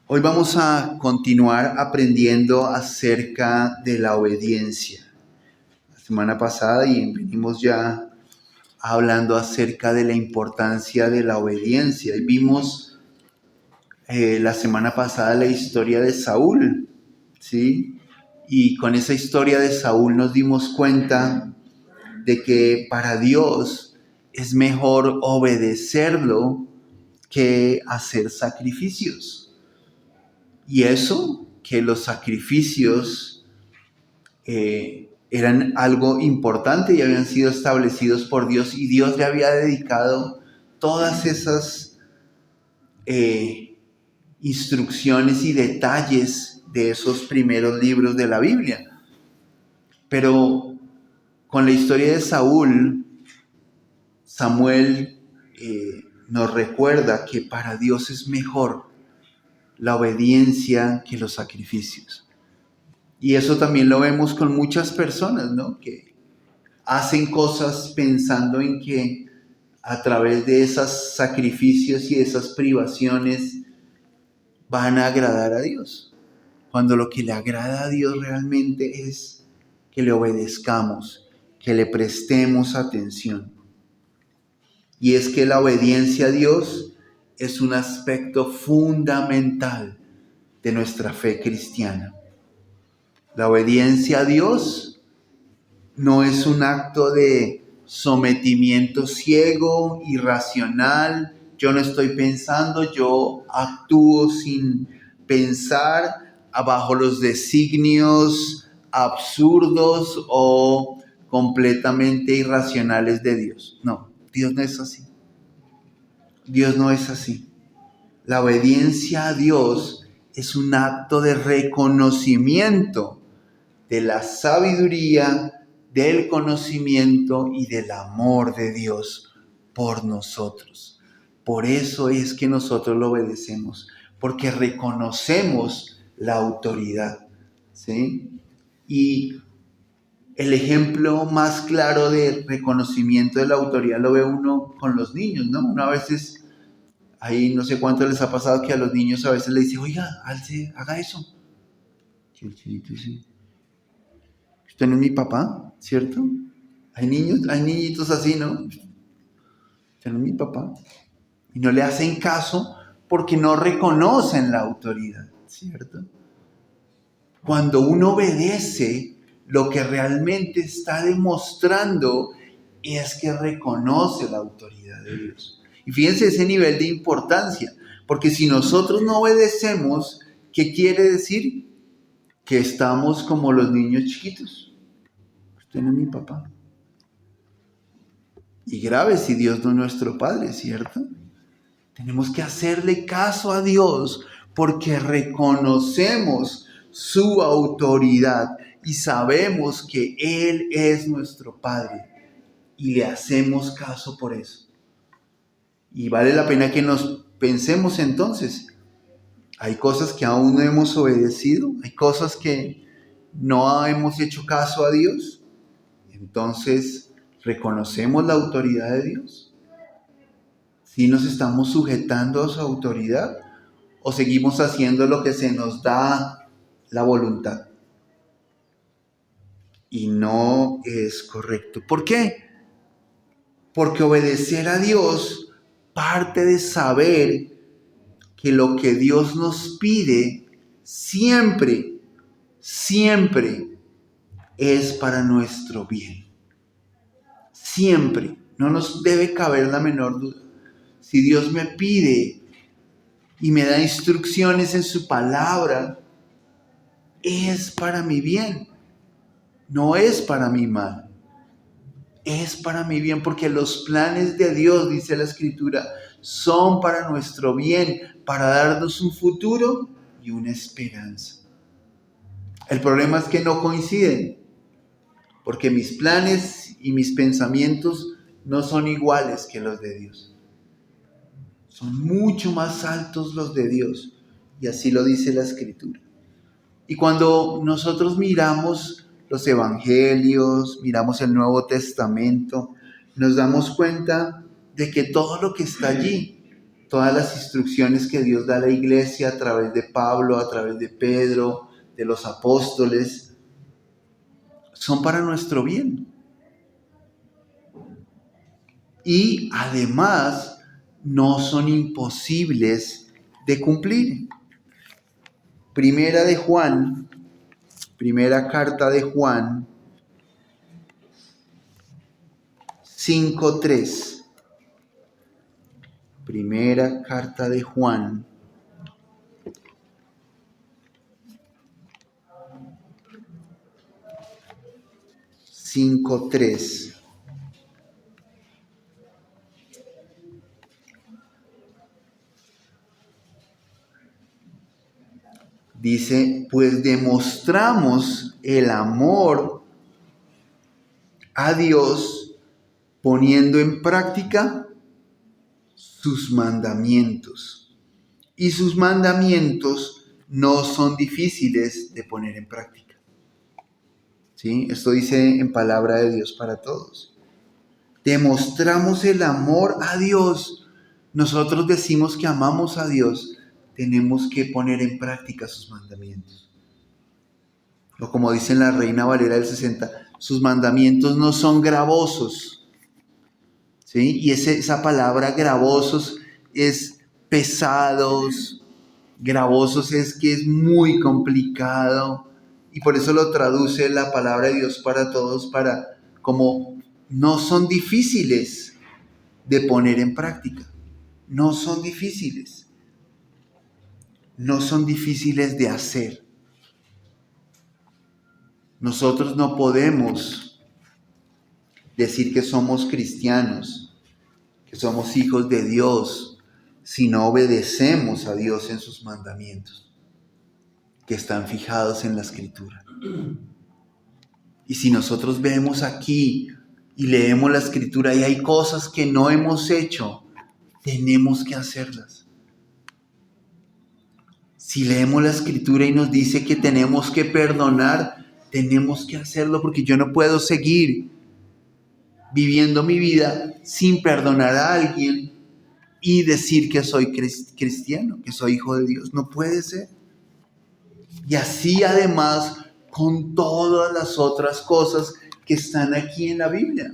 Hoy vamos a continuar aprendiendo acerca de la obediencia. La semana pasada y venimos ya hablando acerca de la importancia de la obediencia. Y vimos la semana pasada la historia de Saúl, ¿sí? Y con esa historia de Saúl nos dimos cuenta de que para Dios es mejor obedecerlo que hacer sacrificios. Y eso, que los sacrificios eran algo importante y habían sido establecidos por Dios, y Dios le había dedicado todas esas instrucciones y detalles de esos primeros libros de la Biblia. Pero con la historia de Saúl, Samuel nos recuerda que para Dios es mejor la obediencia que los sacrificios. Y eso también lo vemos con muchas personas, ¿no? Que hacen cosas pensando en que a través de esos sacrificios y esas privaciones van a agradar a Dios. Cuando lo que le agrada a Dios realmente es que le obedezcamos, que le prestemos atención. Y es que la obediencia a Dios es un aspecto fundamental de nuestra fe cristiana. La obediencia a Dios no es un acto de sometimiento ciego, irracional. Yo no estoy pensando, yo actúo sin pensar, bajo los designios absurdos o completamente irracionales de Dios. No, Dios no es así. Dios no es así. La obediencia a Dios es un acto de reconocimiento de la sabiduría, del conocimiento y del amor de Dios por nosotros. Por eso es que nosotros lo obedecemos, porque reconocemos la autoridad, ¿sí? Y el ejemplo más claro de reconocimiento de la autoridad lo ve uno con los niños, ¿no? Uno a veces, ahí no sé cuánto les ha pasado que a los niños a veces les dice, oiga, alce, haga eso. Y el chinito dice, usted no es mi papá, ¿cierto? Hay niñitos así, ¿no? Usted no es mi papá. Y no le hacen caso porque no reconocen la autoridad, ¿cierto? Cuando uno obedece, lo que realmente está demostrando es que reconoce la autoridad de Dios. Y fíjense ese nivel de importancia, porque si nosotros no obedecemos, ¿qué quiere decir? Que estamos como los niños chiquitos. Usted no es mi papá. Y grave si Dios no es nuestro Padre, ¿cierto? Tenemos que hacerle caso a Dios porque reconocemos su autoridad y sabemos que Él es nuestro Padre y le hacemos caso por eso. Y vale la pena que nos pensemos entonces, hay cosas que aún no hemos obedecido, hay cosas que no hemos hecho caso a Dios, entonces reconocemos la autoridad de Dios. ¿Sí nos estamos sujetando a su autoridad o seguimos haciendo lo que se nos da la voluntad? Y no es correcto. ¿Por qué? Porque obedecer a Dios parte de saber que lo que Dios nos pide siempre, siempre es para nuestro bien. Siempre. No nos debe caber la menor duda. Si Dios me pide y me da instrucciones en su palabra, es para mi bien, no es para mi mal. Es para mi bien, porque los planes de Dios, dice la Escritura, son para nuestro bien, para darnos un futuro y una esperanza. El problema es que no coinciden, porque mis planes y mis pensamientos no son iguales que los de Dios. Son mucho más altos los de Dios, y así lo dice la Escritura. Y cuando nosotros miramos los evangelios, miramos el Nuevo Testamento, nos damos cuenta de que todo lo que está allí todas las instrucciones que Dios da a la iglesia a través de Pablo, a través de Pedro, de los apóstoles, son para nuestro bien. Y además no son imposibles de cumplir. Primera carta de Juan 5:3. Primera carta de Juan 5:3. Dice, pues demostramos el amor a Dios poniendo en práctica sus mandamientos. Y sus mandamientos no son difíciles de poner en práctica. ¿Sí? Esto dice en palabra de Dios para todos. Demostramos el amor a Dios. Nosotros decimos que amamos a Dios. Tenemos que poner en práctica sus mandamientos. O como dice la Reina Valera del 60, sus mandamientos no son gravosos. ¿Sí? Y esa palabra gravosos es pesados. Gravosos es que es muy complicado. Y por eso lo traduce la palabra de Dios para todos, para como no son difíciles de poner en práctica. No son difíciles. No son difíciles de hacer. Nosotros no podemos decir que somos cristianos, que somos hijos de Dios, si no obedecemos a Dios en sus mandamientos, que están fijados en la Escritura. Y si nosotros vemos aquí y leemos la Escritura y hay cosas que no hemos hecho, tenemos que hacerlas. Si leemos la Escritura y nos dice que tenemos que perdonar, tenemos que hacerlo, porque yo no puedo seguir viviendo mi vida sin perdonar a alguien y decir que soy cristiano, que soy hijo de Dios. No puede ser. Y así además con todas las otras cosas que están aquí en la Biblia.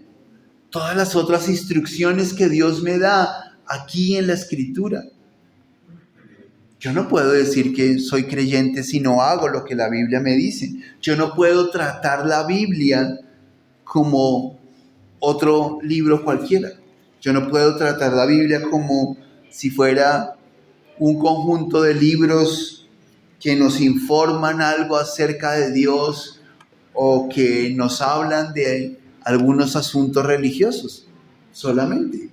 Todas las otras instrucciones que Dios me da aquí en la Escritura. Yo no puedo decir que soy creyente si no hago lo que la Biblia me dice. Yo no puedo tratar la Biblia como otro libro cualquiera. Yo no puedo tratar la Biblia como si fuera un conjunto de libros que nos informan algo acerca de Dios o que nos hablan de algunos asuntos religiosos solamente.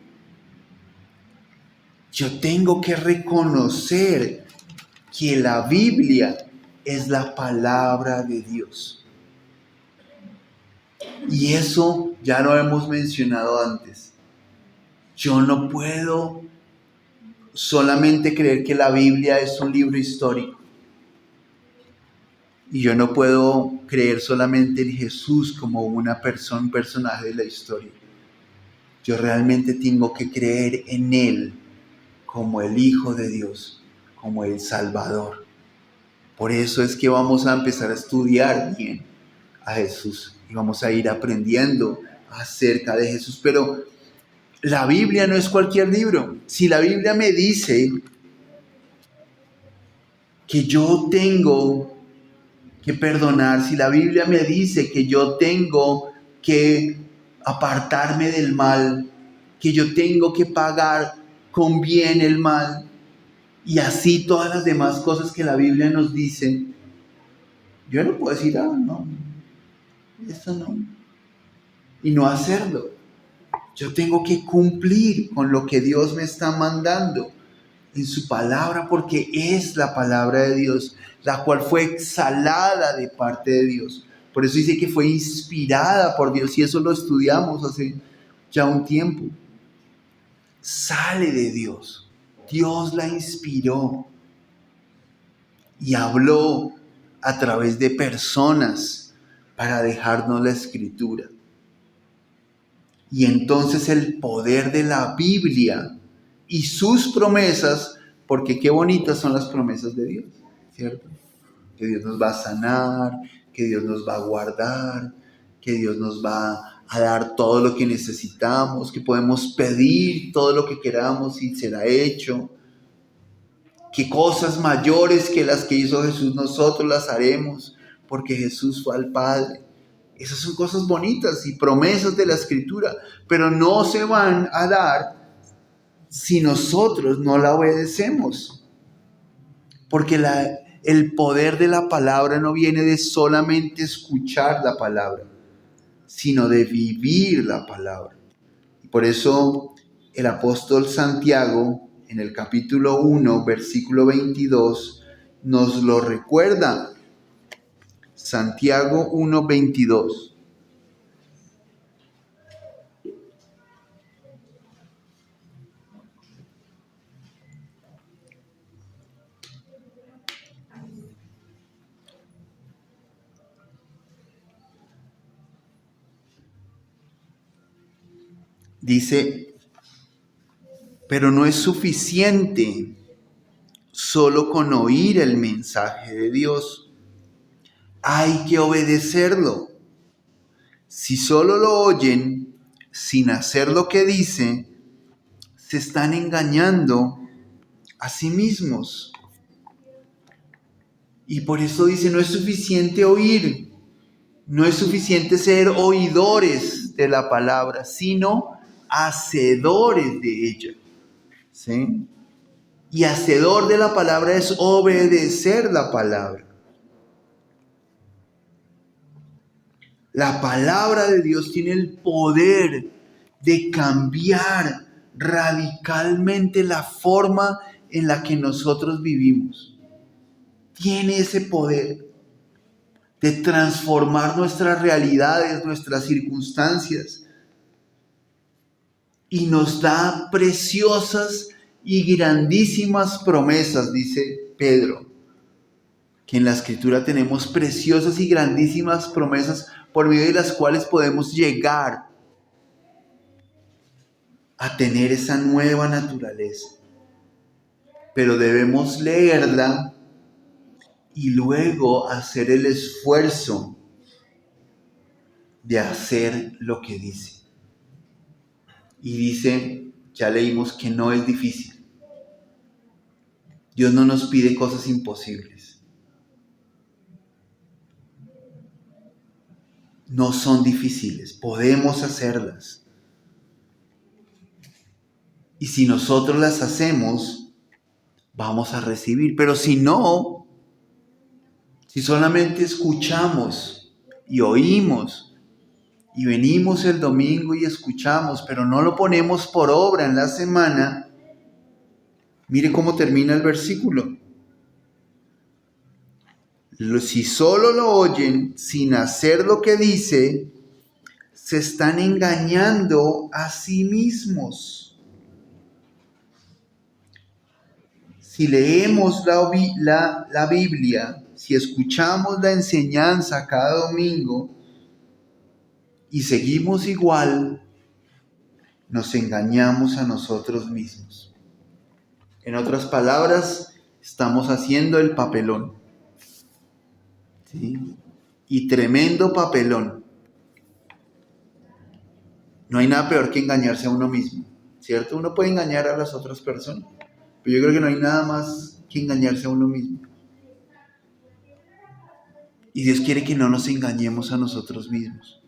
Yo tengo que reconocer que la Biblia es la palabra de Dios. Y eso ya lo hemos mencionado antes. Yo no puedo solamente creer que la Biblia es un libro histórico. Y yo no puedo creer solamente en Jesús como un personaje de la historia. Yo realmente tengo que creer en Él como el Hijo de Dios, como el Salvador. Por eso es que vamos a empezar a estudiar bien a Jesús y vamos a ir aprendiendo acerca de Jesús. Pero la Biblia no es cualquier libro. Si la Biblia me dice que yo tengo que perdonar, si la Biblia me dice que yo tengo que apartarme del mal, que yo tengo que pagar con bien el mal, y así todas las demás cosas que la Biblia nos dice, yo no puedo decir, no, eso no, y no hacerlo. Yo tengo que cumplir con lo que Dios me está mandando en su palabra, porque es la palabra de Dios, la cual fue exhalada de parte de Dios. Por eso dice que fue inspirada por Dios, y eso lo estudiamos hace ya un tiempo. Sale de Dios. Dios la inspiró y habló a través de personas para dejarnos la Escritura. Y entonces el poder de la Biblia y sus promesas, porque qué bonitas son las promesas de Dios, ¿cierto? Que Dios nos va a sanar, que Dios nos va a guardar, que Dios nos va a dar todo lo que necesitamos, que podemos pedir todo lo que queramos y será hecho, que cosas mayores que las que hizo Jesús nosotros las haremos, porque Jesús fue al Padre. Esas son cosas bonitas y promesas de la Escritura, pero no se van a dar si nosotros no la obedecemos. Porque el poder de la palabra no viene de solamente escuchar la palabra, sino de vivir la palabra. Y por eso el apóstol Santiago, en el capítulo 1, versículo 22, nos lo recuerda. Santiago 1, 22. Dice, pero no es suficiente solo con oír el mensaje de Dios. Hay que obedecerlo. Si solo lo oyen sin hacer lo que dice, se están engañando a sí mismos. Y por eso dice, no es suficiente oír, no es suficiente ser oidores de la palabra, sino hacedores de ella. ¿Sí? Y hacedor de la palabra es obedecer la palabra. La palabra de Dios tiene el poder de cambiar radicalmente la forma en la que nosotros vivimos. Tiene ese poder de transformar nuestras realidades, nuestras circunstancias. Y nos da preciosas y grandísimas promesas, dice Pedro. Que en la Escritura tenemos preciosas y grandísimas promesas por medio de las cuales podemos llegar a tener esa nueva naturaleza. Pero debemos leerla y luego hacer el esfuerzo de hacer lo que dice. Y dice, ya leímos que no es difícil. Dios no nos pide cosas imposibles. No son difíciles, podemos hacerlas. Y si nosotros las hacemos, vamos a recibir. Pero si no, si solamente escuchamos y oímos y venimos el domingo y escuchamos, pero no lo ponemos por obra en la semana, mire cómo termina el versículo. Si solo lo oyen sin hacer lo que dice, se están engañando a sí mismos. Si leemos la Biblia, si escuchamos la enseñanza cada domingo y seguimos igual, nos engañamos a nosotros mismos. En otras palabras, estamos haciendo el papelón. ¿Sí? Y tremendo papelón. No hay nada peor que engañarse a uno mismo, ¿cierto? Uno puede engañar a las otras personas, pero yo creo que no hay nada más que engañarse a uno mismo. Y Dios quiere que no nos engañemos a nosotros mismos.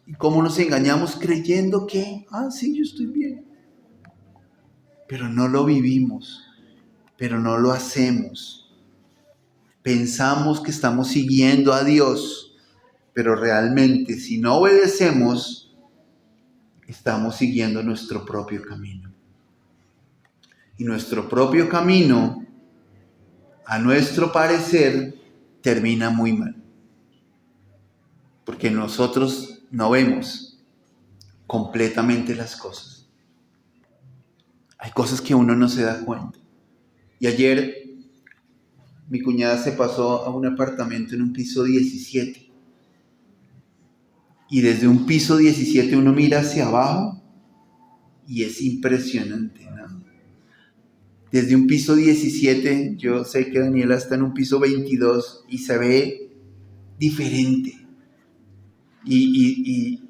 ¿Y cómo nos engañamos? Creyendo que, sí, yo estoy bien. Pero no lo vivimos, pero no lo hacemos. Pensamos que estamos siguiendo a Dios, pero realmente si no obedecemos, estamos siguiendo nuestro propio camino. Y nuestro propio camino, a nuestro parecer, termina muy mal. Porque nosotros no vemos completamente las cosas. Hay cosas que uno no se da cuenta. Y ayer mi cuñada se pasó a un apartamento en un piso 17. Y desde un piso 17 uno mira hacia abajo Y es impresionante, ¿no? Desde un piso 17, yo sé que Daniela está en un piso 22 y se ve diferente. Y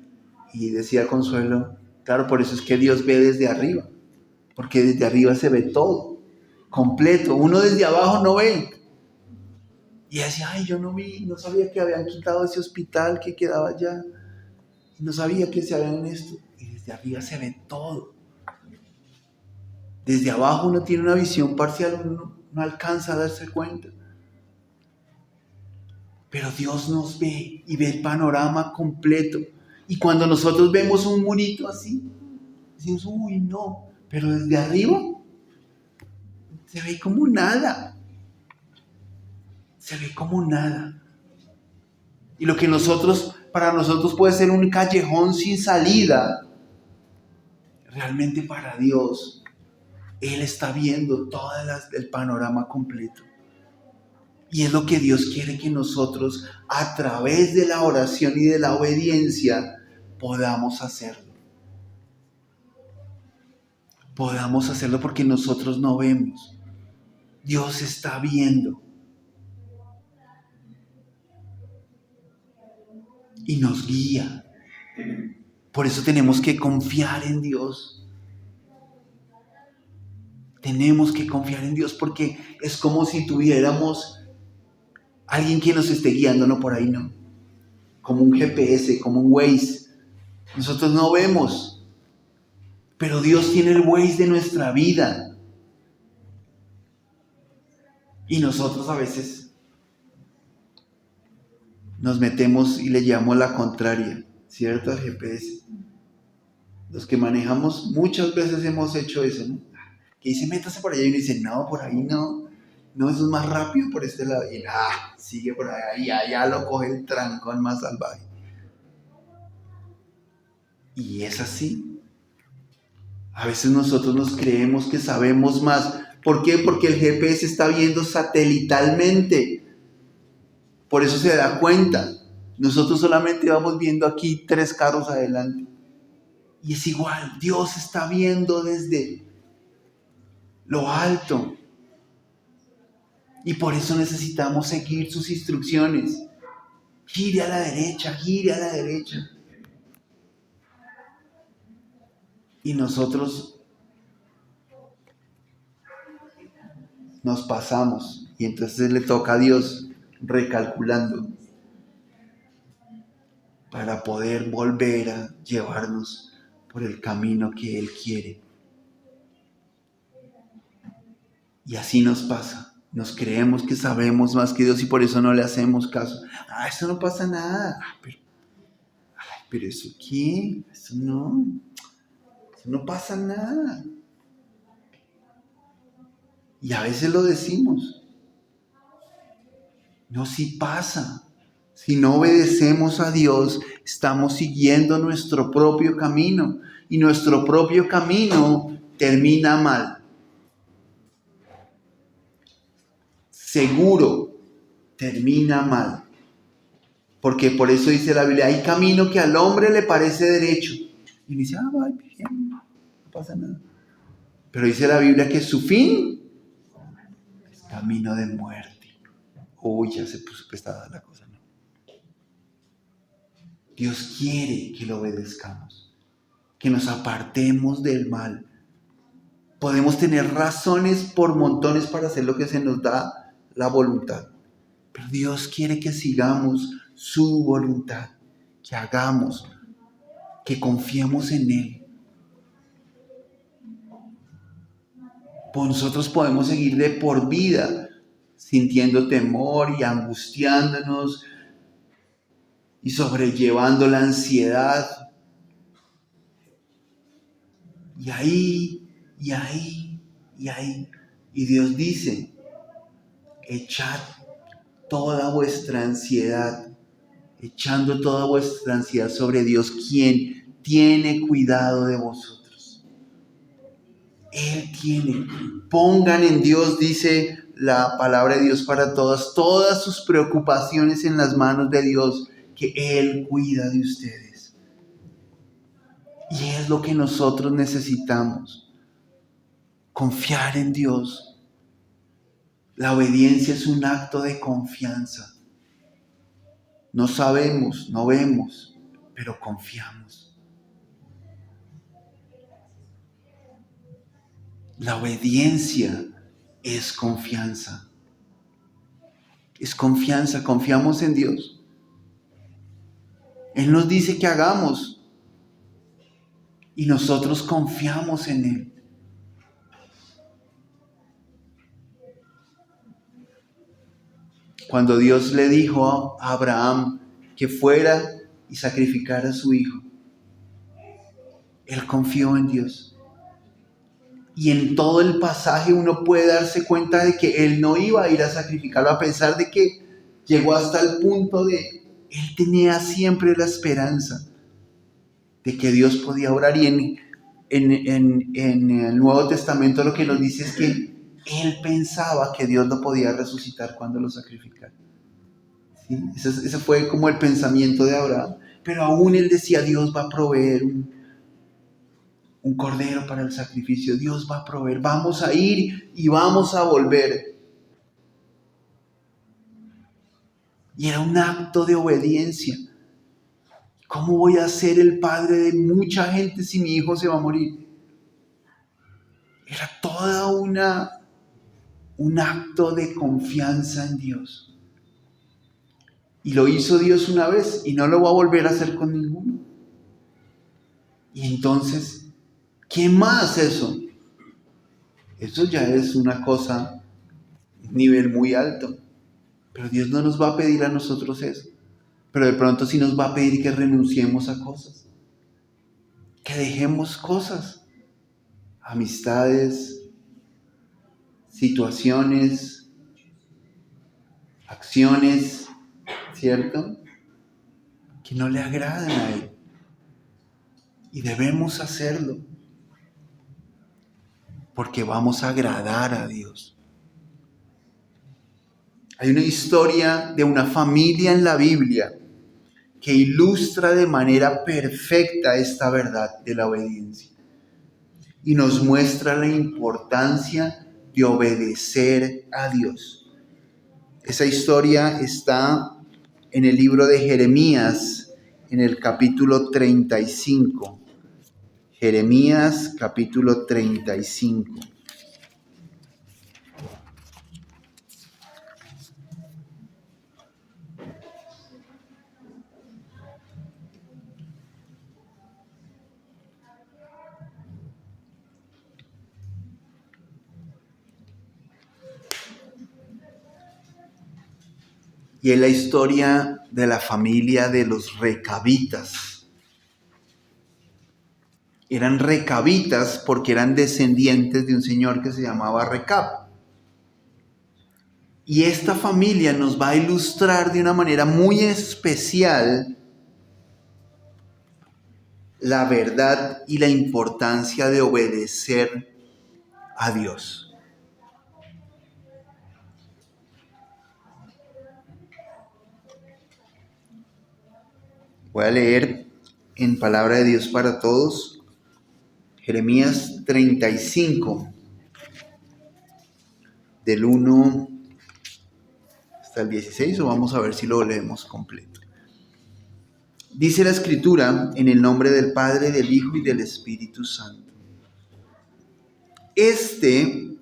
decía Consuelo, claro, por eso es que Dios ve desde arriba, porque desde arriba se ve todo, completo. Uno desde abajo no ve. Y decía, ay, yo no vi, no sabía que habían quitado ese hospital que quedaba allá. No sabía que se habían esto. Y desde arriba se ve todo. Desde abajo uno tiene una visión parcial, uno no alcanza a darse cuenta. Pero Dios nos ve y ve el panorama completo. Y cuando nosotros vemos un murito así, decimos, uy, no. Pero desde arriba se ve como nada. Se ve como nada. Y lo que para nosotros puede ser un callejón sin salida, realmente para Dios, Él está viendo todo el panorama completo. Y es lo que Dios quiere que nosotros, a través de la oración y de la obediencia, podamos hacerlo. Podamos hacerlo porque nosotros no vemos. Dios está viendo. Y nos guía. Por eso tenemos que confiar en Dios. Tenemos que confiar en Dios porque es como si tuviéramos alguien que nos esté guiando, no por ahí, no. Como un GPS, como un Waze. Nosotros no vemos, pero Dios tiene el Waze de nuestra vida. Y nosotros a veces nos metemos y le llevamos la contraria, ¿cierto? Al GPS. Los que manejamos muchas veces hemos hecho eso, ¿no? Que dice, métase por allá y uno dice, no, por ahí no. No, eso es más rápido por este lado. Y sigue por allá y allá lo coge el trancón más salvaje. Y es así. A veces nosotros nos creemos que sabemos más. ¿Por qué? Porque el GPS está viendo satelitalmente. Por eso se da cuenta. Nosotros solamente vamos viendo aquí 3 carros adelante. Y es igual, Dios está viendo desde lo alto. Y por eso necesitamos seguir sus instrucciones. Gire a la derecha, gire a la derecha. Y nosotros nos pasamos. Y entonces le toca a Dios recalculando para poder volver a llevarnos por el camino que Él quiere. Y así nos pasa. Nos creemos que sabemos más que Dios y por eso no le hacemos caso. Eso no pasa nada. Pero ¿eso qué? Eso no pasa nada. Y a veces lo decimos. No, sí pasa. Si no obedecemos a Dios, estamos siguiendo nuestro propio camino. Y nuestro propio camino termina mal. Seguro termina mal. Porque por eso dice la Biblia, hay camino que al hombre le parece derecho. Y dice, bien, no pasa nada. Pero dice la Biblia que su fin es camino de muerte. Uy, ya se puso pesada la cosa, ¿no? Dios quiere que lo obedezcamos, que nos apartemos del mal. Podemos tener razones por montones para hacer lo que se nos da la voluntad. Pero Dios quiere que sigamos su voluntad, que hagamos, que confiemos en Él. Pues nosotros podemos seguir de por vida sintiendo temor y angustiándonos y sobrellevando la ansiedad. Y ahí. Y Dios dice, echad toda vuestra ansiedad, echando toda vuestra ansiedad sobre Dios, quien tiene cuidado de vosotros. Él tiene. Pongan en Dios, dice la palabra de Dios para todas sus preocupaciones en las manos de Dios, que Él cuida de ustedes. Y es lo que nosotros necesitamos, confiar en Dios. La obediencia es un acto de confianza. No sabemos, no vemos, pero confiamos. La obediencia es confianza. Es confianza, confiamos en Dios. Él nos dice que hagamos y nosotros confiamos en Él. Cuando Dios le dijo a Abraham que fuera y sacrificara a su hijo, él confió en Dios. Y en todo el pasaje uno puede darse cuenta de que él no iba a ir a sacrificarlo, a pesar de que llegó hasta el punto de, él tenía siempre la esperanza de que Dios podía obrar. Y en el Nuevo Testamento lo que nos dice es que él pensaba que Dios lo podía resucitar cuando lo sacrificara. ¿Sí? Ese fue como el pensamiento de Abraham. Pero aún él decía, Dios va a proveer un cordero para el sacrificio. Dios va a proveer. Vamos a ir y vamos a volver. Y era un acto de obediencia. ¿Cómo voy a ser el padre de mucha gente si mi hijo se va a morir? Era toda un acto de confianza en Dios. Y lo hizo Dios una vez y no lo va a volver a hacer con ninguno. Y entonces, ¿quién más eso? Eso ya es una cosa, un nivel muy alto. Pero Dios no nos va a pedir a nosotros eso. Pero de pronto sí nos va a pedir que renunciemos a cosas. Que dejemos cosas. Amistades, situaciones, acciones, ¿cierto? Que no le agradan a Él. Y debemos hacerlo. Porque vamos a agradar a Dios. Hay una historia de una familia en la Biblia que ilustra de manera perfecta esta verdad de la obediencia. Y nos muestra la importancia de obedecer a Dios. Esa historia está en el libro de Jeremías, en el capítulo 35. Jeremías, capítulo 35. Y es la historia de la familia de los recabitas. Eran recabitas porque eran descendientes de un señor que se llamaba Recab. Y esta familia nos va a ilustrar de una manera muy especial la verdad y la importancia de obedecer a Dios. Voy a leer en Palabra de Dios para Todos, Jeremías 35, del 1 hasta el 16, o vamos a ver si lo leemos completo. Dice la Escritura, en el nombre del Padre, del Hijo y del Espíritu Santo. Este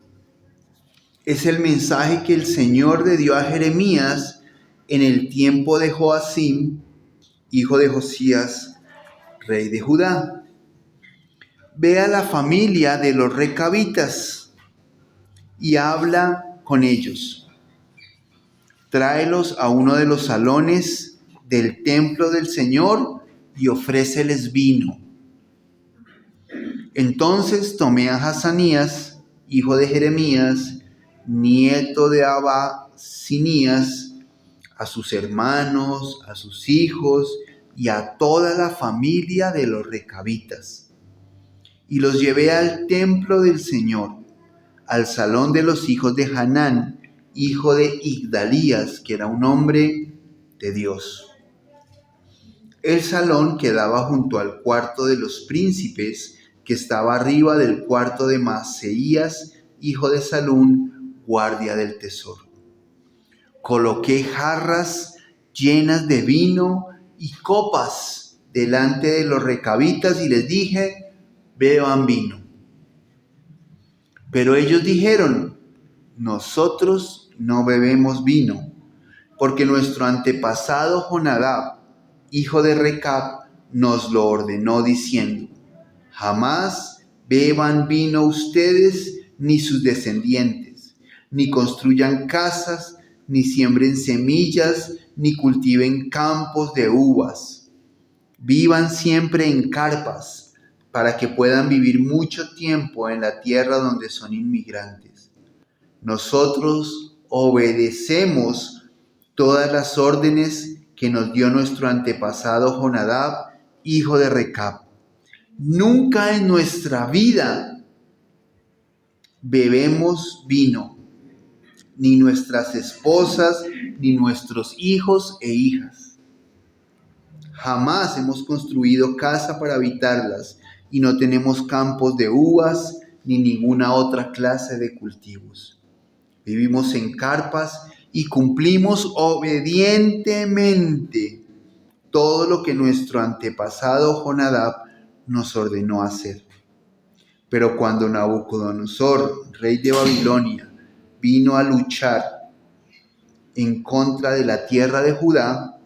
es el mensaje que el Señor le dio a Jeremías en el tiempo de Joacim, hijo de Josías, rey de Judá. Ve a la familia de los recabitas y habla con ellos. Tráelos a uno de los salones del templo del Señor y ofréceles vino. Entonces tomé a Hazanías, hijo de Jeremías, nieto de Abasinías, a sus hermanos, a sus hijos y a toda la familia de los recabitas. Y los llevé al templo del Señor, al salón de los hijos de Hanán, hijo de Igdalías, que era un hombre de Dios. El salón quedaba junto al cuarto de los príncipes, que estaba arriba del cuarto de Maaseías, hijo de Salún, guardia del tesoro. Coloqué jarras llenas de vino y copas delante de los recabitas y les dije: beban vino. Pero ellos dijeron: nosotros no bebemos vino, porque nuestro antepasado Jonadab, hijo de Recab, nos lo ordenó diciendo: jamás beban vino ustedes ni sus descendientes, ni construyan casas, ni siembren semillas, ni cultiven campos de uvas. Vivan siempre en carpas, para que puedan vivir mucho tiempo en la tierra donde son inmigrantes. Nosotros obedecemos todas las órdenes que nos dio nuestro antepasado Jonadab, hijo de Recab. Nunca en nuestra vida bebemos vino, ni nuestras esposas, ni nuestros hijos e hijas. Jamás hemos construido casa para habitarlas, y no tenemos campos de uvas, ni ninguna otra clase de cultivos. Vivimos en carpas y cumplimos obedientemente todo lo que nuestro antepasado Jonadab nos ordenó hacer. Pero cuando Nabucodonosor, rey de Babilonia, vino a luchar en contra de la tierra de Judá,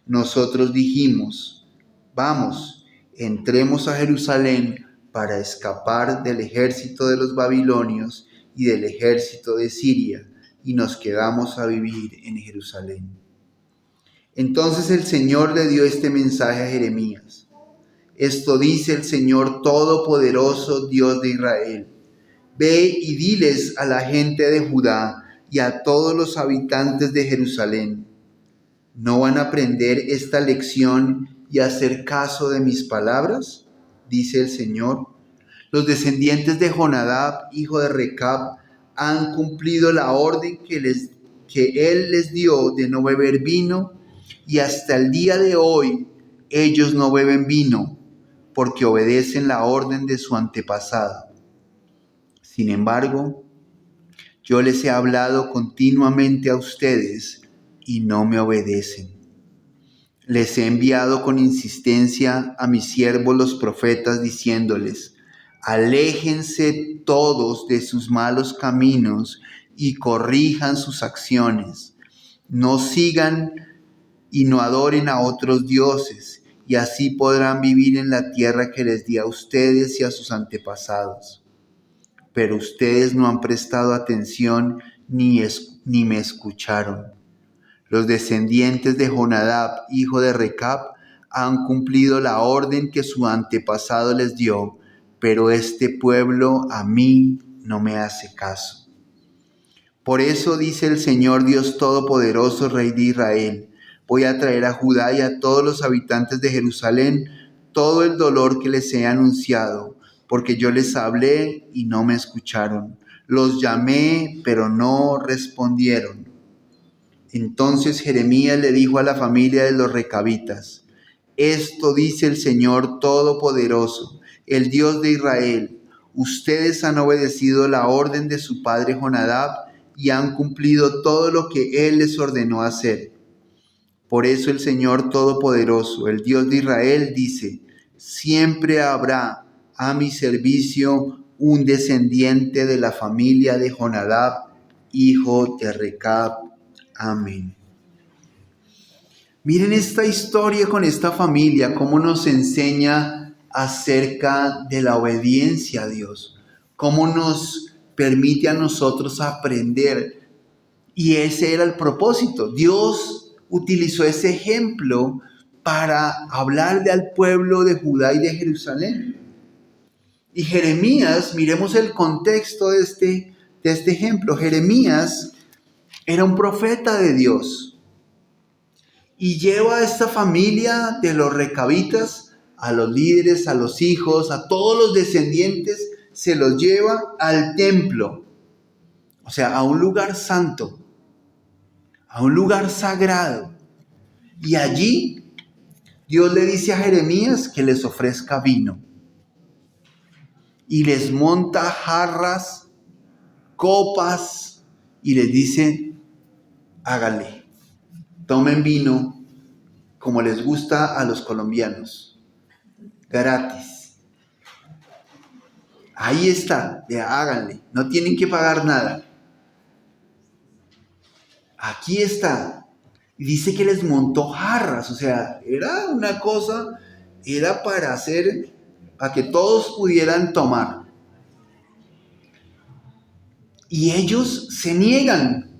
nosotros dijimos: vamos, entremos a Jerusalén para escapar del ejército de los babilonios y del ejército de Siria, y nos quedamos a vivir en Jerusalén. Entonces el Señor le dio este mensaje a Jeremías: esto dice el Señor Todopoderoso, Dios de Israel: ve y diles a la gente de Judá y a todos los habitantes de Jerusalén: ¿no van a aprender esta lección y hacer caso de mis palabras? Dice el Señor. Los descendientes de Jonadab, hijo de Recab, han cumplido la orden que él les dio de no beber vino, y hasta el día de hoy ellos no beben vino, porque obedecen la orden de su antepasado. Sin embargo, yo les he hablado continuamente a ustedes y no me obedecen. Les he enviado con insistencia a mis siervos los profetas, diciéndoles: aléjense todos de sus malos caminos y corrijan sus acciones. No sigan y no adoren a otros dioses, y así podrán vivir en la tierra que les di a ustedes y a sus antepasados. Pero ustedes no han prestado atención ni me escucharon. Los descendientes de Jonadab, hijo de Recab, han cumplido la orden que su antepasado les dio, pero este pueblo a mí no me hace caso. Por eso dice el Señor Dios Todopoderoso, Rey de Israel: voy a traer a Judá y a todos los habitantes de Jerusalén todo el dolor que les he anunciado, porque yo les hablé y no me escucharon. Los llamé, pero no respondieron. Entonces Jeremías le dijo a la familia de los recabitas: esto dice el Señor Todopoderoso, el Dios de Israel: ustedes han obedecido la orden de su padre Jonadab y han cumplido todo lo que él les ordenó hacer. Por eso el Señor Todopoderoso, el Dios de Israel, dice: siempre habrá a mi servicio un descendiente de la familia de Jonadab, hijo de Recab. Amén. Miren esta historia con esta familia, cómo nos enseña acerca de la obediencia a Dios, cómo nos permite a nosotros aprender. Y ese era el propósito. Dios utilizó ese ejemplo para hablarle al pueblo de Judá y de Jerusalén. Y Jeremías, miremos el contexto de este ejemplo. Jeremías era un profeta de Dios y lleva a esta familia de los recabitas, a los líderes, a los hijos, a todos los descendientes, se los lleva al templo, o sea, a un lugar santo, a un lugar sagrado. Y allí Dios le dice a Jeremías que les ofrezca vino y les monta jarras, copas y les dice, háganle, tomen vino como les gusta a los colombianos, gratis. Ahí está, háganle, no tienen que pagar nada. Aquí está. Y dice que les montó jarras, o sea, era una cosa, era para hacer, para que todos pudieran tomar. Y ellos se niegan.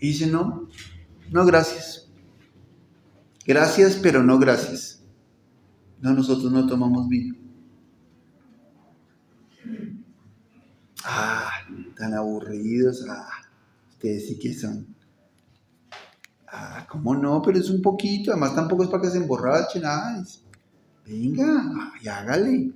Y dicen, no, no gracias. Gracias, pero no gracias. No, nosotros no tomamos vino. Ah, tan aburridos. Ah, ustedes sí que son. Ah, ¿cómo no? Pero es un poquito. Además tampoco es para que se emborrachen. Ah, venga, y hágale.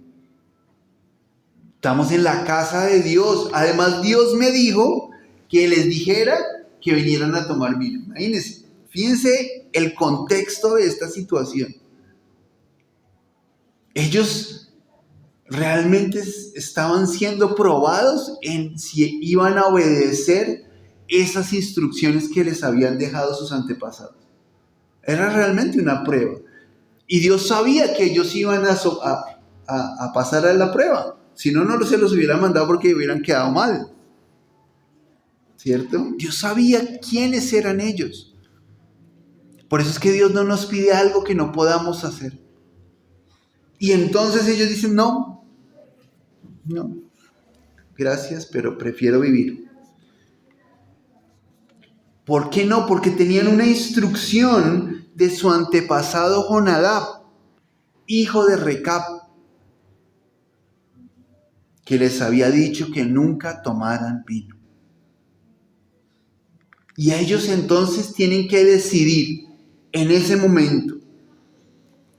Estamos en la casa de Dios. Además, Dios me dijo que les dijera que vinieran a tomar vino. Imagínense, fíjense el contexto de esta situación. Ellos realmente estaban siendo probados en si iban a obedecer esas instrucciones que les habían dejado sus antepasados. Era realmente una prueba. Y Dios sabía que ellos iban a pasar a la prueba. Si no, no se los hubiera mandado porque hubieran quedado mal. ¿Cierto? Dios sabía quiénes eran ellos. Por eso es que Dios no nos pide algo que no podamos hacer. Y entonces ellos dicen, no, gracias, pero prefiero vivir. ¿Por qué no? Porque tenían una instrucción de su antepasado Jonadab, hijo de Recab, que les había dicho que nunca tomaran vino. Y ellos entonces tienen que decidir en ese momento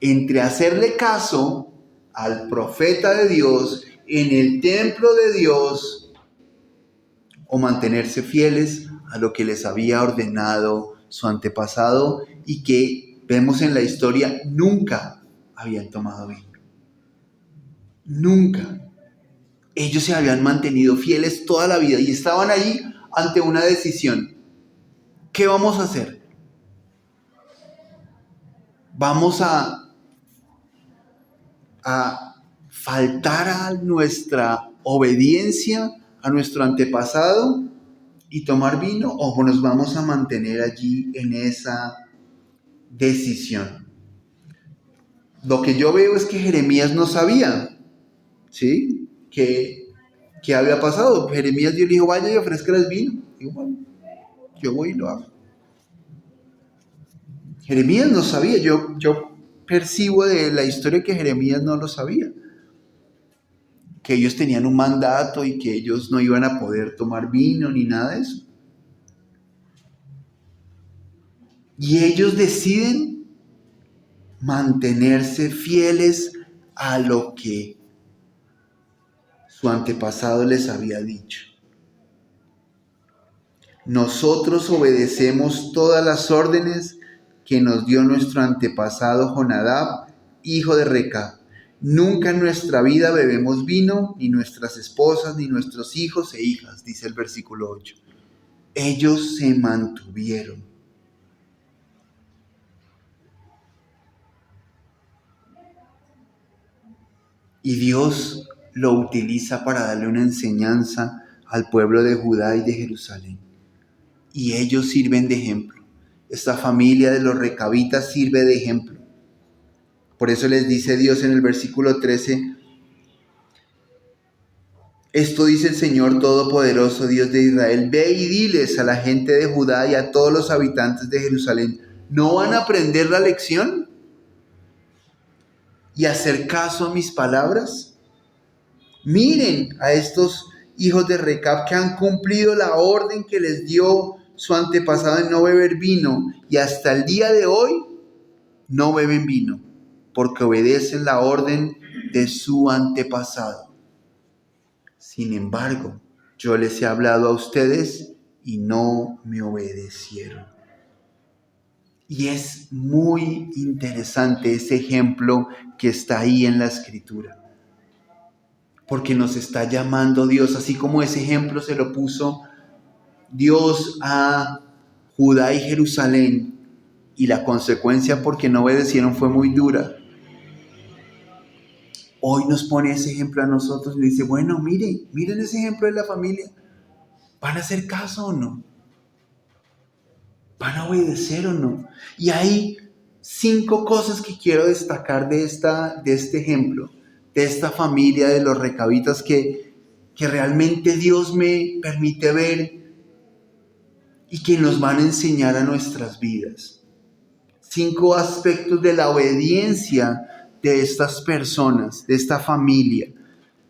entre hacerle caso al profeta de Dios en el templo de Dios o mantenerse fieles a lo que les había ordenado su antepasado y que vemos en la historia nunca habían tomado vino. Nunca. Ellos se habían mantenido fieles toda la vida y estaban ahí ante una decisión. ¿Qué vamos a hacer? ¿Vamos a faltar a nuestra obediencia, a nuestro antepasado y tomar vino, o nos vamos a mantener allí en esa decisión? Lo que yo veo es que Jeremías no sabía, ¿sí? ¿Qué había pasado? Jeremías Dios le dijo, vaya y ofrezcales vino. Digo, bueno, yo voy y lo hago. Jeremías no sabía, yo percibo de la historia que Jeremías no lo sabía. Que ellos tenían un mandato y que ellos no iban a poder tomar vino ni nada de eso. Y ellos deciden mantenerse fieles a lo que su antepasado les había dicho. Nosotros obedecemos todas las órdenes que nos dio nuestro antepasado Jonadab, hijo de Recab. Nunca en nuestra vida bebemos vino, ni nuestras esposas, ni nuestros hijos e hijas, dice el versículo 8. Ellos se mantuvieron. Y Dios lo utiliza para darle una enseñanza al pueblo de Judá y de Jerusalén. Y ellos sirven de ejemplo. Esta familia de los recabitas sirve de ejemplo. Por eso les dice Dios en el versículo 13, esto dice el Señor Todopoderoso, Dios de Israel, ve y diles a la gente de Judá y a todos los habitantes de Jerusalén, ¿no van a aprender la lección y hacer caso a mis palabras? Miren a estos hijos de Recab que han cumplido la orden que les dio su antepasado de no beber vino y hasta el día de hoy no beben vino porque obedecen la orden de su antepasado. Sin embargo, yo les he hablado a ustedes y no me obedecieron. Y es muy interesante ese ejemplo que está ahí en la Escritura. Porque nos está llamando Dios, así como ese ejemplo se lo puso Dios a Judá y Jerusalén, y la consecuencia porque no obedecieron fue muy dura. Hoy nos pone ese ejemplo a nosotros y dice, bueno, miren ese ejemplo de la familia. ¿Van a hacer caso o no? ¿Van a obedecer o no? Y hay 5 cosas que quiero destacar de este ejemplo, de esta familia de los recabitas que realmente Dios me permite ver y que nos van a enseñar a nuestras vidas. 5 aspectos de la obediencia de estas personas, de esta familia,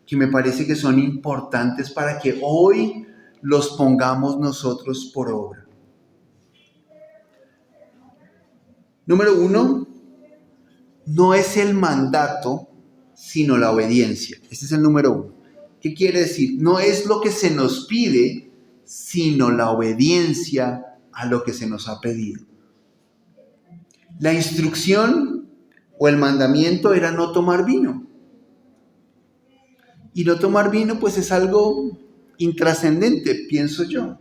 que me parece que son importantes para que hoy los pongamos nosotros por obra. Número 1, no es el mandato, sino la obediencia. Este es el número 1. ¿Qué quiere decir? No es lo que se nos pide, sino la obediencia a lo que se nos ha pedido. La instrucción o el mandamiento era no tomar vino. Y no tomar vino pues es algo intrascendente, pienso yo.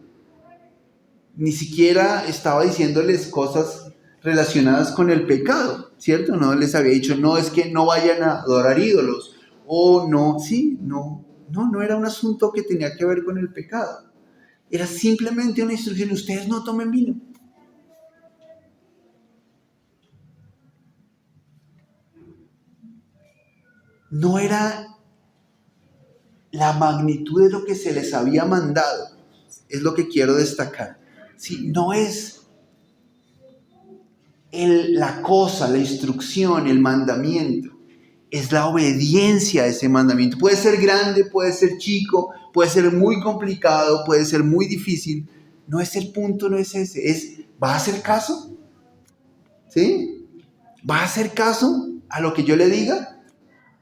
Ni siquiera estaba diciéndoles cosas relacionadas con el pecado, ¿cierto? No les había dicho, no, es que no vayan a adorar ídolos. O no, sí, no era un asunto que tenía que ver con el pecado. Era simplemente una instrucción, ustedes no tomen vino. No era la magnitud de lo que se les había mandado, es lo que quiero destacar. Sí, no es la cosa, la instrucción, el mandamiento, es la obediencia a ese mandamiento. Puede ser grande, puede ser chico, puede ser muy complicado, puede ser muy difícil. No es el punto, no es ese. ¿Va a hacer caso? ¿Sí? ¿Va a hacer caso a lo que yo le diga?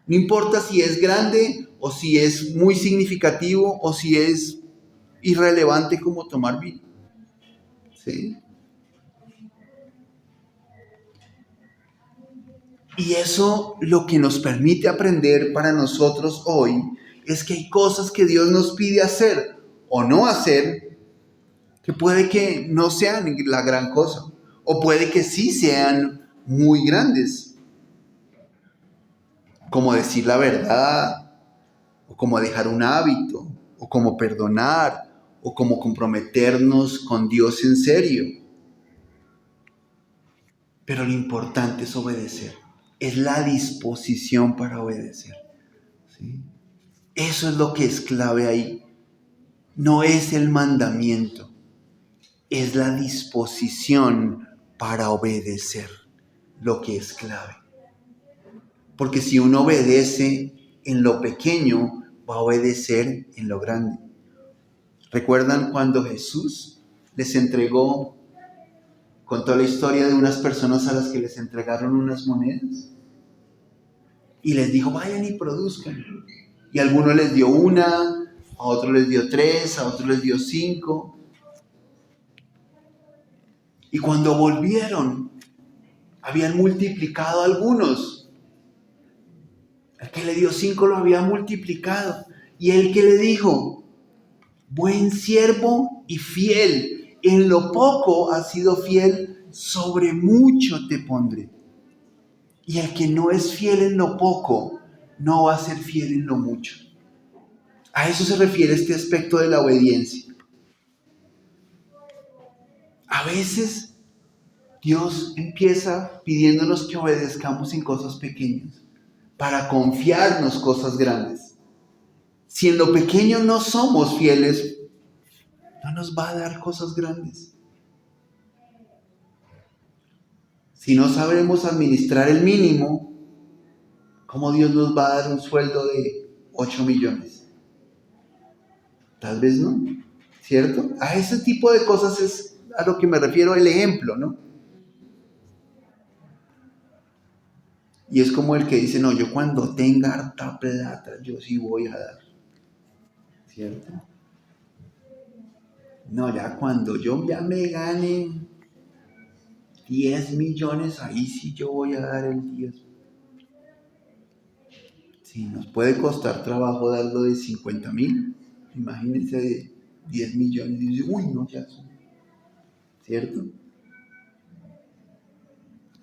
No importa si es grande o si es muy significativo o si es irrelevante como tomar vino. ¿Sí? Y eso lo que nos permite aprender para nosotros hoy es que hay cosas que Dios nos pide hacer o no hacer que puede que no sean la gran cosa o puede que sí sean muy grandes, como decir la verdad o como dejar un hábito o como perdonar o como comprometernos con Dios en serio. Pero lo importante es obedecer, es la disposición para obedecer. ¿Sí? Eso es lo que es clave ahí. No es el mandamiento, es la disposición para obedecer lo que es clave. Porque si uno obedece en lo pequeño, va a obedecer en lo grande. ¿Recuerdan cuando Jesús les entregó, contó la historia de unas personas a las que les entregaron unas monedas? Y les dijo, vayan y produzcan. Y a algunos les dio una, a otros les dio 3, a otros les dio 5. Y cuando volvieron, habían multiplicado algunos. El que le dio 5 lo había multiplicado. Y el que le dijo, buen siervo y fiel, en lo poco has sido fiel, sobre mucho te pondré. Y el que no es fiel en lo poco, no va a ser fiel en lo mucho. A eso se refiere este aspecto de la obediencia. A veces Dios empieza pidiéndonos que obedezcamos en cosas pequeñas para confiarnos cosas grandes. Si en lo pequeño no somos fieles, no nos va a dar cosas grandes. Si no sabemos administrar el mínimo, ¿cómo Dios nos va a dar un sueldo de 8 millones? Tal vez no, ¿cierto? A ese tipo de cosas es a lo que me refiero el ejemplo, ¿no? Y es como el que dice, no, yo cuando tenga harta plata, yo sí voy a dar, ¿cierto? No, ya cuando yo ya me gane 10 millones, ahí sí yo voy a dar el 10. Sí, nos puede costar trabajo darlo de 50,000. Imagínense de 10 millones. Y dice, uy, no, ya son. ¿Cierto?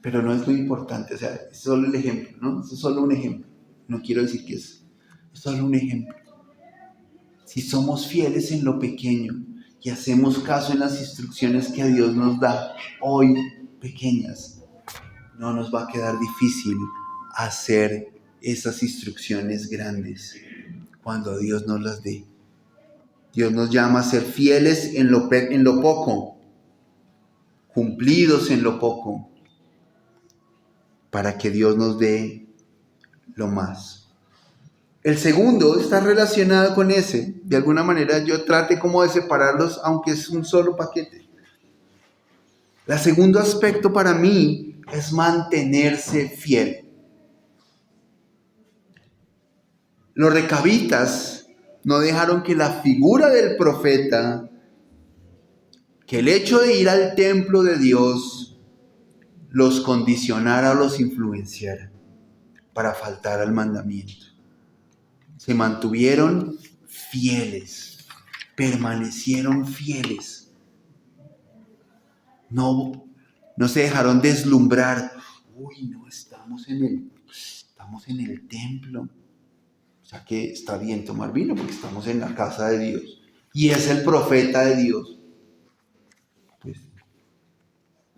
Pero no es lo importante, o sea, es solo el ejemplo, ¿no? Es solo un ejemplo. No quiero decir que es solo un ejemplo. Si somos fieles en lo pequeño y hacemos caso en las instrucciones que Dios nos da hoy, pequeñas, no nos va a quedar difícil hacer esas instrucciones grandes cuando Dios nos las dé. Dios nos llama a ser fieles en lo poco, cumplidos en lo poco, para que Dios nos dé lo más. El segundo está relacionado con ese. De alguna manera yo trate como de separarlos, aunque es un solo paquete. El segundo aspecto para mí es mantenerse fiel. Los recabitas no dejaron que la figura del profeta, que el hecho de ir al templo de Dios, los condicionara o los influenciara para faltar al mandamiento. Se mantuvieron fieles, permanecieron fieles. No se dejaron deslumbrar. Uy, no, estamos en el templo. O sea que está bien tomar vino porque estamos en la casa de Dios. Y es el profeta de Dios. Pues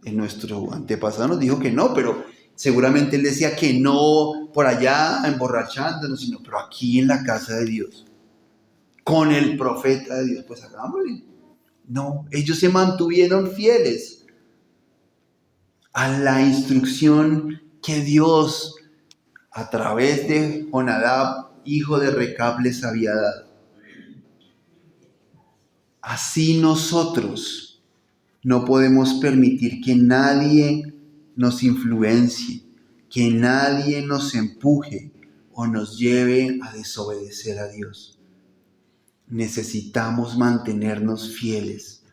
en nuestro antepasado nos dijo que no, pero seguramente él decía que no por allá emborrachándonos, sino pero aquí en la casa de Dios. Con el profeta de Dios, pues hagámosle. No, ellos se mantuvieron fieles a la instrucción que Dios, a través de Jonadab, hijo de Recab, les había dado. Así nosotros no podemos permitir que nadie nos influencie, que nadie nos empuje o nos lleve a desobedecer a Dios. Necesitamos mantenernos fieles.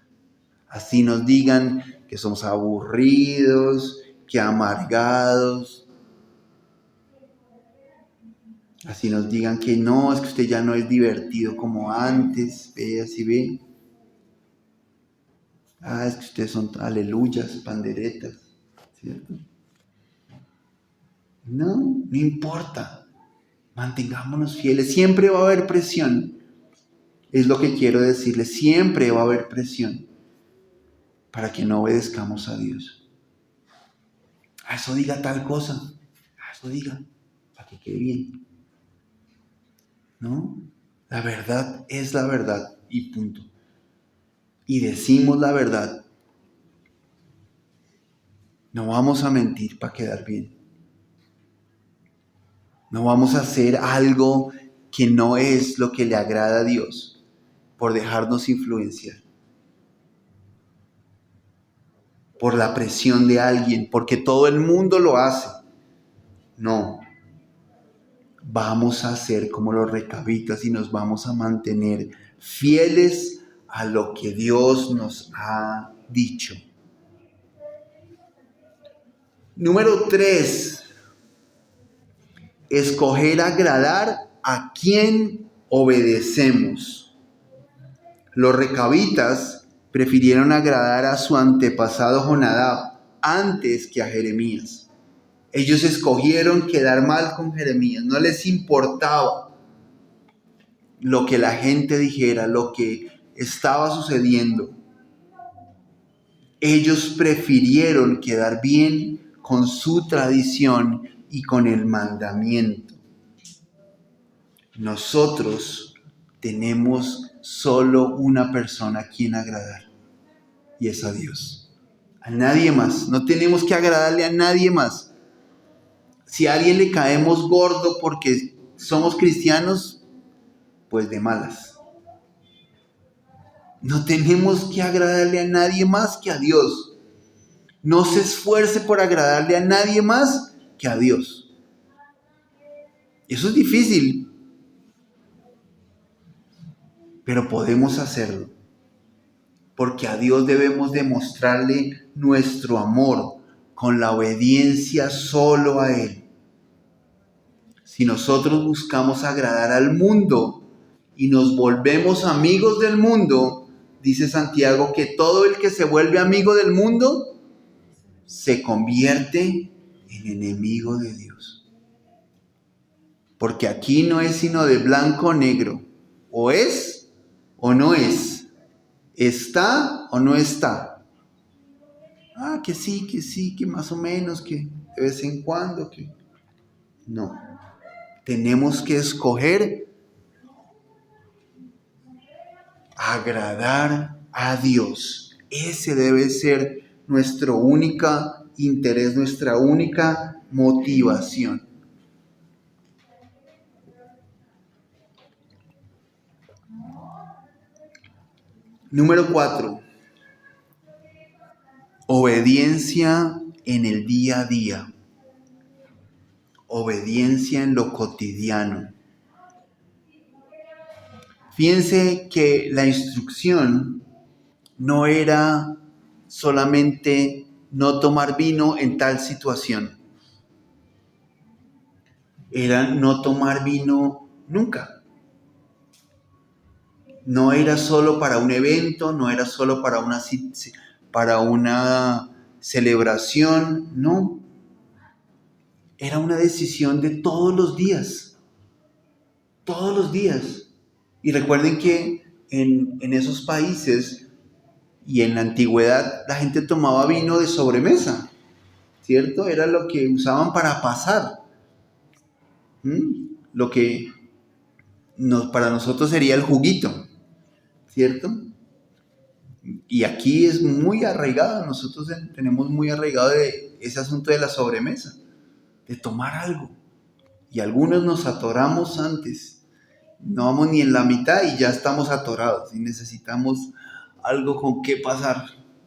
Así nos digan que somos aburridos, que amargados. Así nos digan que no, es que usted ya no es divertido como antes. Ve, así ve. Es que ustedes son aleluyas, panderetas. ¿Cierto? No importa. Mantengámonos fieles. Siempre va a haber presión. Es lo que quiero decirles. Siempre va a haber presión para que no obedezcamos a Dios. A eso diga tal cosa. A eso diga. Para que quede bien. ¿No? La verdad es la verdad y punto. Y decimos la verdad. No vamos a mentir para quedar bien. No vamos a hacer algo que no es lo que le agrada a Dios por dejarnos influenciar. Por la presión de alguien, porque todo el mundo lo hace. No. Vamos a hacer como los recabitas y nos vamos a mantener fieles a lo que Dios nos ha dicho. Número 3. Escoger agradar a quien obedecemos. Los recabitas prefirieron agradar a su antepasado Jonadab antes que a Jeremías. Ellos escogieron quedar mal con Jeremías. No les importaba lo que la gente dijera, lo que estaba sucediendo. Ellos prefirieron quedar bien con su tradición y con el mandamiento. Nosotros tenemos solo una persona a quien agradar, y es a Dios. A nadie más. No tenemos que agradarle a nadie más. Si a alguien le caemos gordo porque somos cristianos, pues de malas. No tenemos que agradarle a nadie más que a Dios. No se esfuerce por agradarle a nadie más que a Dios. Eso es difícil, pero podemos hacerlo. Porque a Dios debemos demostrarle nuestro amor, con la obediencia solo a Él. Si nosotros buscamos agradar al mundo y nos volvemos amigos del mundo, dice Santiago que todo el que se vuelve amigo del mundo se convierte en enemigo de Dios. Porque aquí no es sino de blanco o negro. O es o no es. Está o no está. Que sí, que más o menos, que de vez en cuando, que... No. Tenemos que escoger agradar a Dios. Ese debe ser nuestro único interés, nuestra única motivación. Número 4. Obediencia en el día a día. Obediencia en lo cotidiano. Fíjense que la instrucción no era solamente no tomar vino en tal situación. Era no tomar vino nunca. No era solo para un evento, no era solo para una celebración, no. Era una decisión de todos los días. Todos los días. Y recuerden que en esos países y en la antigüedad la gente tomaba vino de sobremesa, ¿cierto? Era lo que usaban para pasar. Lo que para nosotros sería el juguito, ¿cierto? Y aquí es muy arraigado, nosotros tenemos muy arraigado de ese asunto de la sobremesa, de tomar algo. Y algunos nos atoramos antes. No vamos ni en la mitad y ya estamos atorados y necesitamos algo con qué pasar,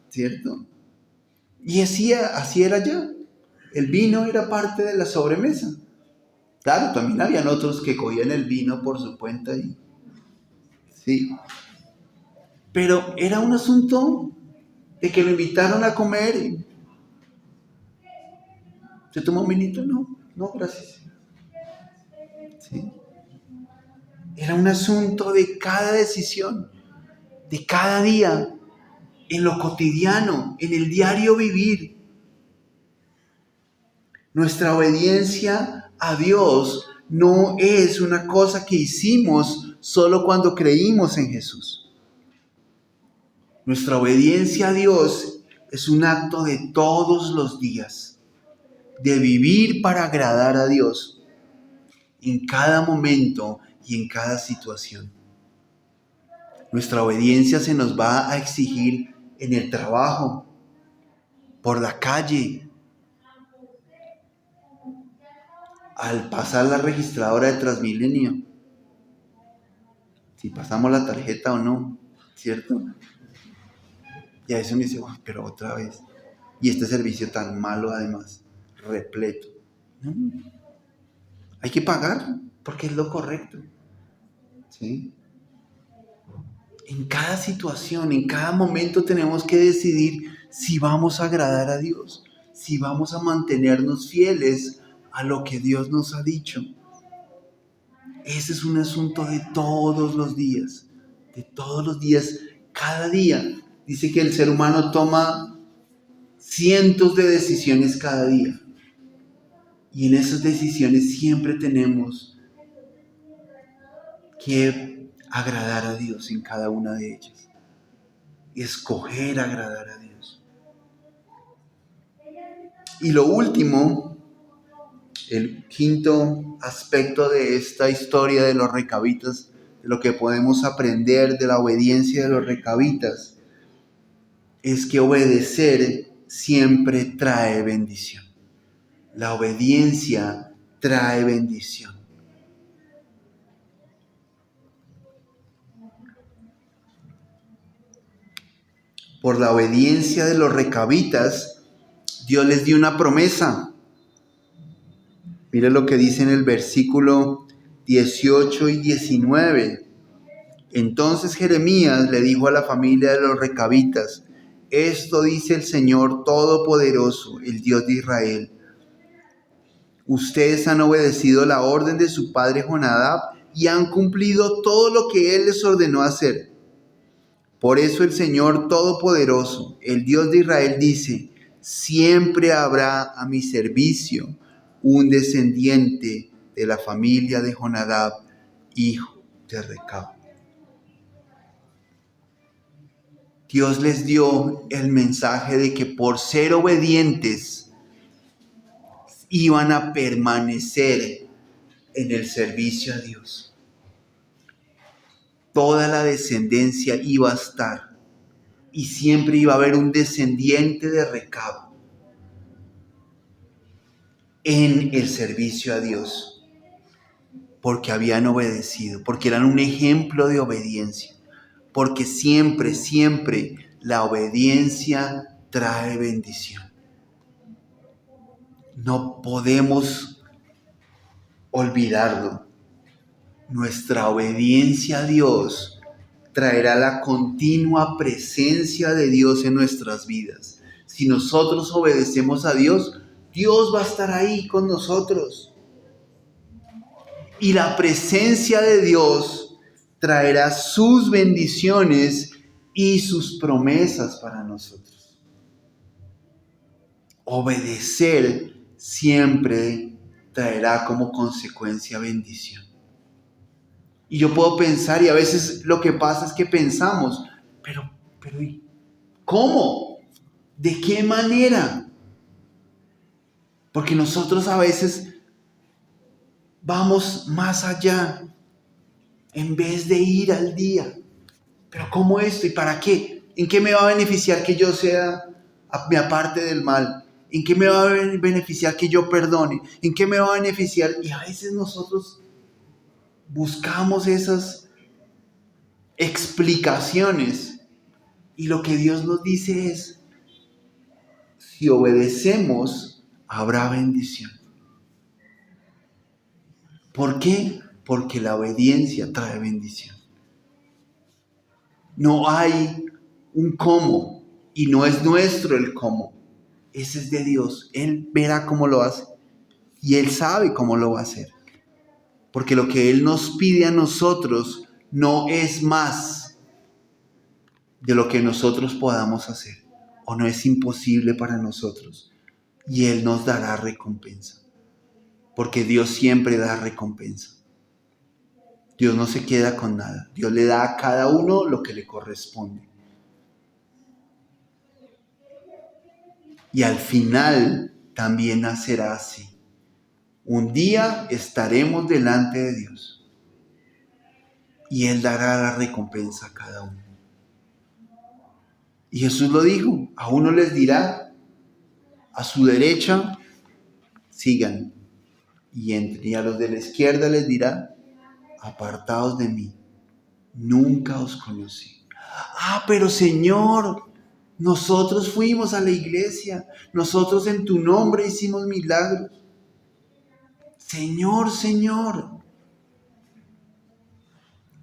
¿cierto? Y así era ya. El vino era parte de la sobremesa. Claro, también habían otros que cogían el vino por su cuenta y sí. Pero era un asunto de que lo invitaron a comer y ¿se tomó un vinito? No, gracias. ¿Sí? Era un asunto de cada decisión, de cada día, en lo cotidiano, en el diario vivir. Nuestra obediencia a Dios no es una cosa que hicimos solo cuando creímos en Jesús. Nuestra obediencia a Dios es un acto de todos los días, de vivir para agradar a Dios en cada momento y en cada situación. Nuestra obediencia se nos va a exigir en el trabajo, por la calle, al pasar la registradora de Transmilenio, si pasamos la tarjeta o no, ¿cierto? Y a veces uno dice, pero otra vez, y este servicio tan malo además, repleto. No, hay que pagar porque es lo correcto, ¿sí? En cada situación, en cada momento tenemos que decidir si vamos a agradar a Dios, si vamos a mantenernos fieles a lo que Dios nos ha dicho. Ese es un asunto de todos los días, cada día. Dice que el ser humano toma cientos de decisiones cada día. Y en esas decisiones siempre tenemos que agradar a Dios en cada una de ellas. Escoger agradar a Dios. Y lo último, el quinto aspecto de esta historia de los recabitas, de lo que podemos aprender de la obediencia de los recabitas, es que obedecer siempre trae bendición. La obediencia trae bendición. Por la obediencia de los recabitas, Dios les dio una promesa. Mire lo que dice en el versículo 18 y 19. Entonces Jeremías le dijo a la familia de los recabitas: esto dice el Señor Todopoderoso, el Dios de Israel. Ustedes han obedecido la orden de su padre Jonadab y han cumplido todo lo que él les ordenó hacer. Por eso el Señor Todopoderoso, el Dios de Israel, dice: siempre habrá a mi servicio un descendiente de la familia de Jonadab, hijo de Recab. Dios les dio el mensaje de que por ser obedientes iban a permanecer en el servicio a Dios. Toda la descendencia iba a estar y siempre iba a haber un descendiente de Recab en el servicio a Dios, porque habían obedecido, porque eran un ejemplo de obediencia, porque siempre, siempre la obediencia trae bendición. No podemos olvidarlo. Nuestra obediencia a Dios traerá la continua presencia de Dios en nuestras vidas. Si nosotros obedecemos a Dios, Dios va a estar ahí con nosotros. Y la presencia de Dios traerá sus bendiciones y sus promesas para nosotros. Obedecer siempre traerá como consecuencia bendición. Y yo puedo pensar, y a veces lo que pasa es que pensamos, pero ¿y cómo? ¿De qué manera? Porque nosotros a veces vamos más allá en vez de ir al día. ¿Pero cómo esto? ¿Y para qué? ¿En qué me va a beneficiar que yo me aparte del mal? ¿En qué me va a beneficiar que yo perdone? ¿En qué me va a beneficiar? Y a veces nosotros buscamos esas explicaciones. Y lo que Dios nos dice es: si obedecemos, habrá bendición. ¿Por qué? Porque la obediencia trae bendición. No hay un cómo, y no es nuestro el cómo. Ese es de Dios. Él verá cómo lo hace y Él sabe cómo lo va a hacer. Porque lo que Él nos pide a nosotros no es más de lo que nosotros podamos hacer, o no es imposible para nosotros, y Él nos dará recompensa, porque Dios siempre da recompensa. Dios no se queda con nada. Dios le da a cada uno lo que le corresponde. Y al final también será así. Un día estaremos delante de Dios y Él dará la recompensa a cada uno. Y Jesús lo dijo: a uno les dirá, a su derecha, sigan, y a los de la izquierda les dirá, apartaos de mí, nunca os conocí. Pero Señor, nosotros fuimos a la iglesia, nosotros en tu nombre hicimos milagros. Señor,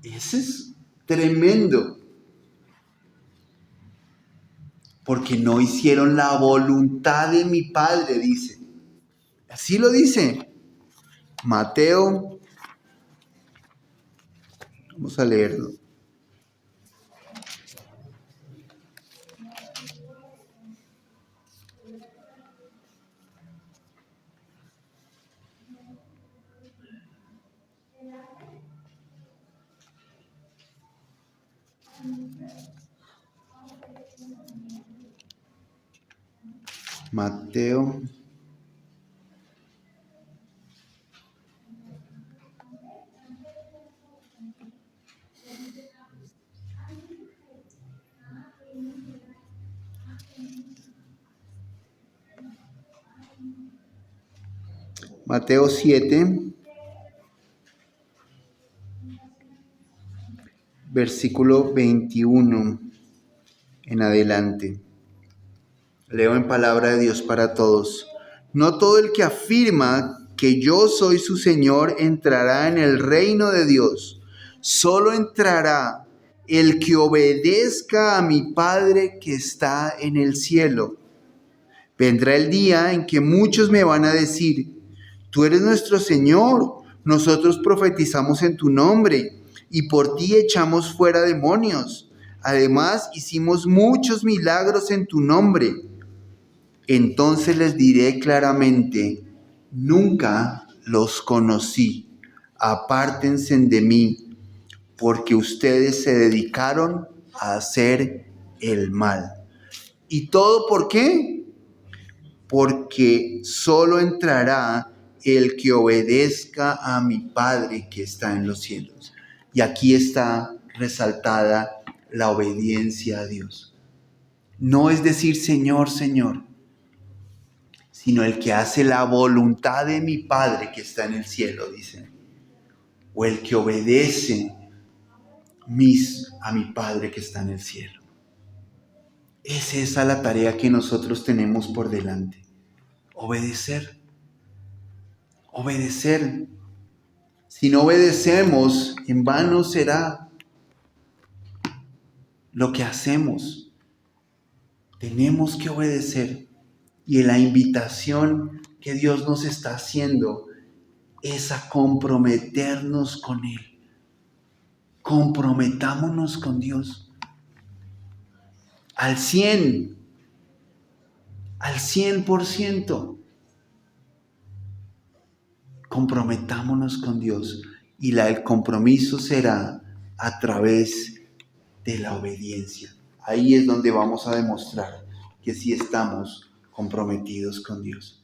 ese es tremendo, porque no hicieron la voluntad de mi Padre, dice. Así lo dice Mateo. Vamos a leerlo. Mateo 7, versículo 21 en adelante. Leo en palabra de Dios para todos. No todo el que afirma que yo soy su Señor entrará en el reino de Dios. Solo entrará el que obedezca a mi Padre que está en el cielo. Vendrá el día en que muchos me van a decir, tú eres nuestro Señor, nosotros profetizamos en tu nombre y por ti echamos fuera demonios. Además, hicimos muchos milagros en tu nombre. Entonces les diré claramente, nunca los conocí, apártense de mí, porque ustedes se dedicaron a hacer el mal. ¿Y todo por qué? Porque solo entrará el que obedezca a mi Padre que está en los cielos. Y aquí está resaltada la obediencia a Dios. No es decir Señor, Señor, sino el que hace la voluntad de mi Padre que está en el cielo, dice. O el que obedece a mi Padre que está en el cielo. Es esa la tarea que nosotros tenemos por delante. Obedecer. Obedecer. Si no obedecemos, en vano será lo que hacemos. Tenemos que obedecer. Y la invitación que Dios nos está haciendo es a comprometernos con Él. Comprometámonos con Dios. Al 100%. Comprometámonos con Dios. Y el compromiso será a través de la obediencia. Ahí es donde vamos a demostrar que sí estamos comprometidos con Dios.